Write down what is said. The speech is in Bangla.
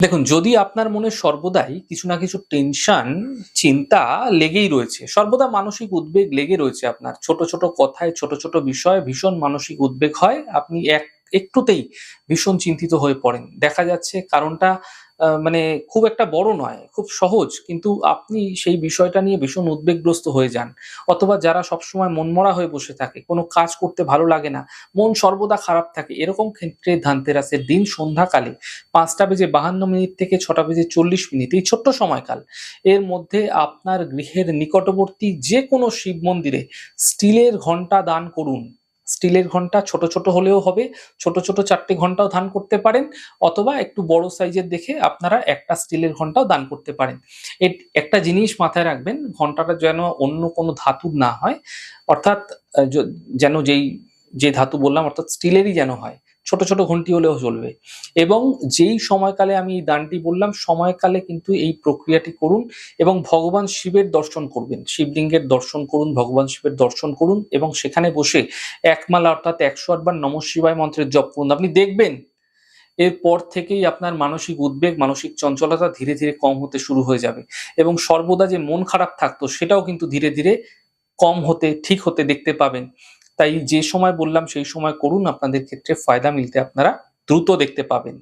দেখুন, যদি আপনার মনে সর্বদাই কিছু না কিছু টেনশন, চিন্তা লেগেই রয়েছে, সর্বদা মানসিক উদ্বেগ লেগে রয়েছে আপনার। ছোট, ছোট কথায়, ছোট, ছোট বিষয়ে ভীষণ মানসিক উদ্বেগ হয়। আপনি একটুতেই ভীষণ চিন্তিত হয়ে পড়েন। দেখা যাচ্ছে কারণটা মানে খুব একটা বড় নয়, খুব সহজ। কিন্তু আপনি সেই বিষয়টা নিয়ে ভীষণ উদ্বেগগ্রস্ত হয়ে যান। অথবা যারা সবসময় মনমরা হয়ে বসে থাকে, কোনো কাজ করতে ভালো লাগে না, মন সর্বদা খারাপ থাকে, এরকম ক্ষেত্রে ধানতেরাসের দিন সন্ধ্যাকালে ৫টা বেজে ৫২ মিনিট থেকে ৬টা বেজে ৪০ মিনিট এই ছোট্ট সময়কাল এর মধ্যে আপনার গৃহের নিকটবর্তী যেকোনো শিব মন্দিরে স্টিলের ঘন্টা দান করুন। স্টিলের ঘন্টা ছোট, ছোট হলেও হবে। ছোট, ছোট ৪টে ঘন্টাও দান করতে পারেন, অথবা একটু বড় সাইজের দেখে আপনারা একটা স্টিলের ঘন্টাও দান করতে পারেন। একটা জিনিস মাথায় রাখবেন, ঘন্টাটা যেন অন্য কোনো ধাতুর না হয়। অর্থাৎ আ য যেন যে ধাতু বললাম অর্থাৎ স্টিলেরই যেন হয়। ছোট, ছোট ঘন্টি হলেও চলবে। এবং যেই সময়কালে আমি এই দানটি বললাম, সময়কালে কিন্তু এই প্রক্রিয়াটি করুন এবং ভগবান শিবের দর্শন করবেন। শিবলিঙ্গের দর্শন করুন, ভগবান শিবের দর্শন করুন এবং সেখানে বসে একমালা অর্থাৎ ১০৮ বার নমঃ শিবায় মন্ত্রের জপ করুন। আপনি দেখবেন এরপর থেকেই আপনার মানসিক উদ্বেগ, মানসিক চঞ্চলতা ধীরে, ধীরে কম হতে শুরু হয়ে যাবে এবং সর্বদা যে মন খারাপ থাকতো সেটাও কিন্তু ধীরে, ধীরে কম হতে, ঠিক হতে দেখতে পাবেন। তাই যে সময় বললাম সেই সময় করুন, আপনাদের ক্ষেত্রে ফায়দা মিলতে আপনারা দ্রুত দেখতে পাবেন।